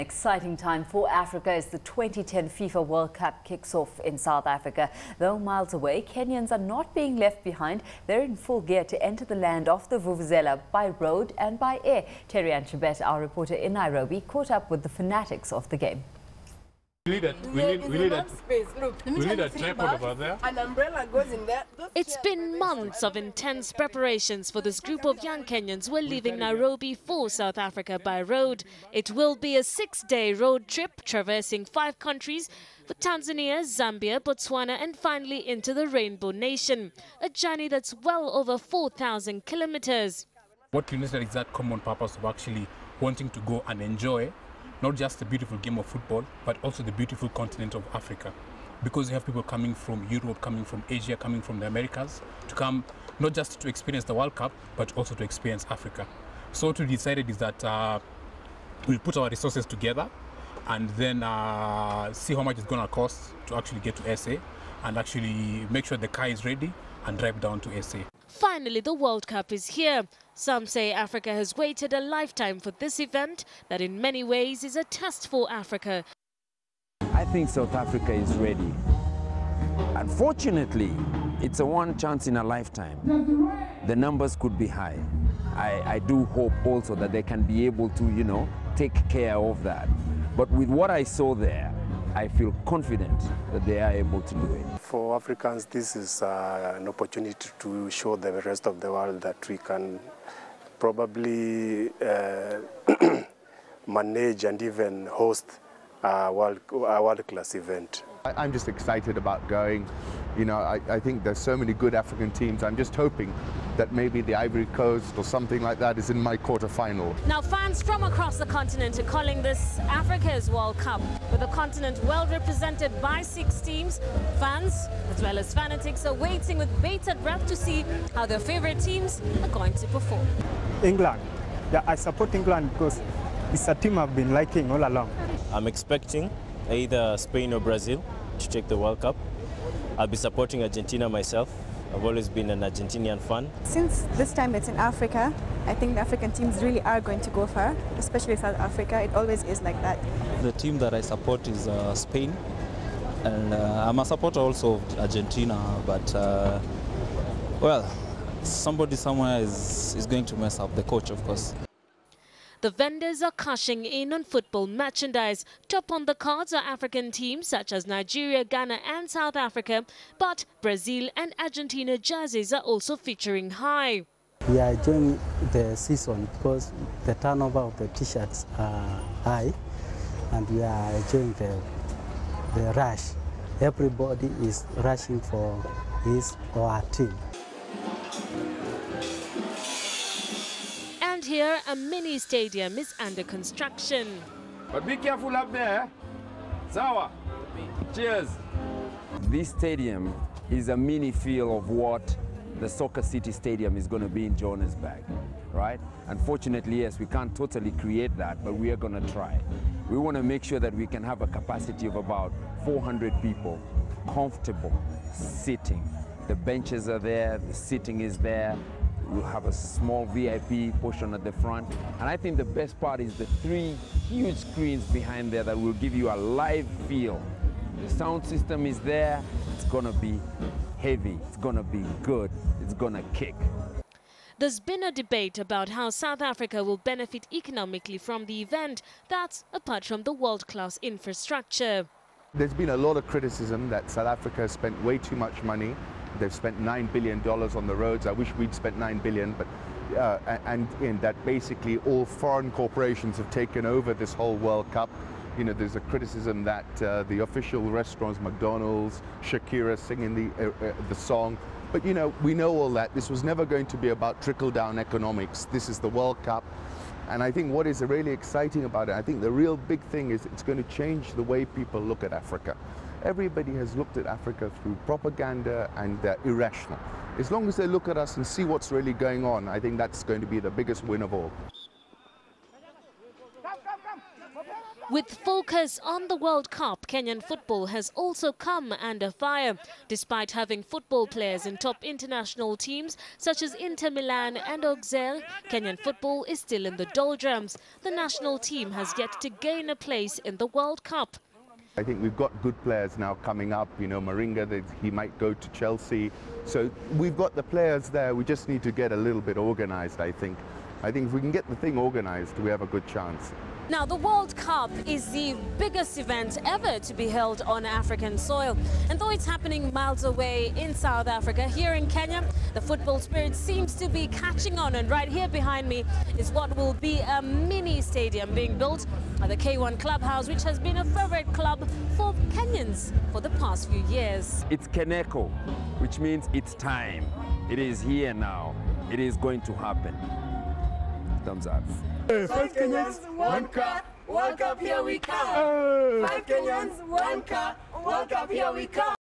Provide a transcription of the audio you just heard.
Exciting time for Africa as the 2010 FIFA World Cup kicks off in South Africa. Though miles away, Kenyans are not being left behind. They're in full gear to enter the land of the vuvuzela by road and by air. Terryanne Chebet, our reporter in Nairobi, caught up with the fanatics of the game. We need a tripod over there. An umbrella goes in there. It's been months of intense preparations for this group of young Kenyans who are leaving Nairobi for South Africa by road. It will be a 6-day road trip traversing 5 countries with Tanzania, Zambia, Botswana and finally into the Rainbow Nation. A journey that's well over 4,000 kilometers. What united is that common purpose of actually wanting to go and enjoy not just the beautiful game of football, but also the beautiful continent of Africa. Because you have people coming from Europe, coming from Asia, coming from the Americas, to come not just to experience the World Cup, but also to experience Africa. So what we decided is that we'll put our resources together and then see how much it's going to cost to actually get to SA and actually make sure the car is ready and drive down to SA. Finally, the World Cup is here. Some say Africa has waited a lifetime for this event that in many ways is a test for Africa. I think South Africa is ready. Unfortunately, it's a one chance in a lifetime. The numbers could be high. I do hope also that they can be able to, take care of that. But with what I saw there, I feel confident that they are able to do it. For Africans, this is an opportunity to show the rest of the world that we can probably manage and even host a world-class event. I'm just excited about going. I think there's so many good African teams. I'm just hoping that maybe the Ivory Coast or something like that is in my quarterfinal. Now fans from across the continent are calling this Africa's World Cup, with the continent well represented by 6 teams. Fans, as well as fanatics, are waiting with bated breath to see how their favorite teams are going to perform. England. Yeah, I support England because it's a team I've been liking all along. I'm expecting either Spain or Brazil to take the World Cup. I'll be supporting Argentina myself. I've always been an Argentinian fan. Since this time it's in Africa, I think the African teams really are going to go far, especially South Africa. It always is like that. The team that I support is Spain, and I'm a supporter also of Argentina, but well, somebody somewhere is going to mess up, the coach of course. The vendors are cashing in on football merchandise. Top on the cards are African teams such as Nigeria, Ghana and South Africa, but Brazil and Argentina jerseys are also featuring high. We are enjoying the season because the turnover of the t-shirts are high and we are enjoying the rush. Everybody is rushing for his or her team. And here, a mini stadium is under construction. But be careful up there. Sawa. Cheers. This stadium is a mini feel of what the Soccer City Stadium is going to be in Johannesburg, right? Unfortunately, yes, we can't totally create that, but we are going to try. We want to make sure that we can have a capacity of about 400 people, comfortable, sitting. The benches are there, the seating is there. We'll have a small VIP portion at the front. And I think the best part is the 3 huge screens behind there that will give you a live feel. The sound system is there. It's going to be heavy. It's going to be good. It's going to kick. There's been a debate about how South Africa will benefit economically from the event. That's apart from the world-class infrastructure. There's been a lot of criticism that South Africa has spent way too much money. They've spent $9 billion on the roads. I wish we'd spent $9 billion, but and in that basically all foreign corporations have taken over this whole World Cup. There's a criticism that the official restaurants, McDonald's, Shakira singing the song. But we know all that. This was never going to be about trickle-down economics. This is the World Cup. And I think what is really exciting about it, I think the real big thing is it's going to change the way people look at Africa. Everybody has looked at Africa through propaganda and irrational. As long as they look at us and see what's really going on, I think that's going to be the biggest win of all. With focus on the World Cup, Kenyan football has also come under fire. Despite having football players in top international teams such as Inter Milan and Auxerre, Kenyan football is still in the doldrums. The national team has yet to gain a place in the World Cup. I think we've got good players now coming up. You know, Moringa, he might go to Chelsea. So we've got the players there. We just need to get a little bit organized, I think. I think if we can get the thing organized, we have a good chance. Now, the World Cup is the biggest event ever to be held on African soil. And though it's happening miles away in South Africa, here in Kenya, the football spirit seems to be catching on. And right here behind me is what will be a mini stadium being built at the K1 Clubhouse, which has been a favorite club for Kenyans for the past few years. It's Keneko, which means it's time. It is here now. It is going to happen. Thumbs up. 5 Kenyans, 1 car, World Cup, here we come. 5 Kenyans, 1 car, World Cup, here we come.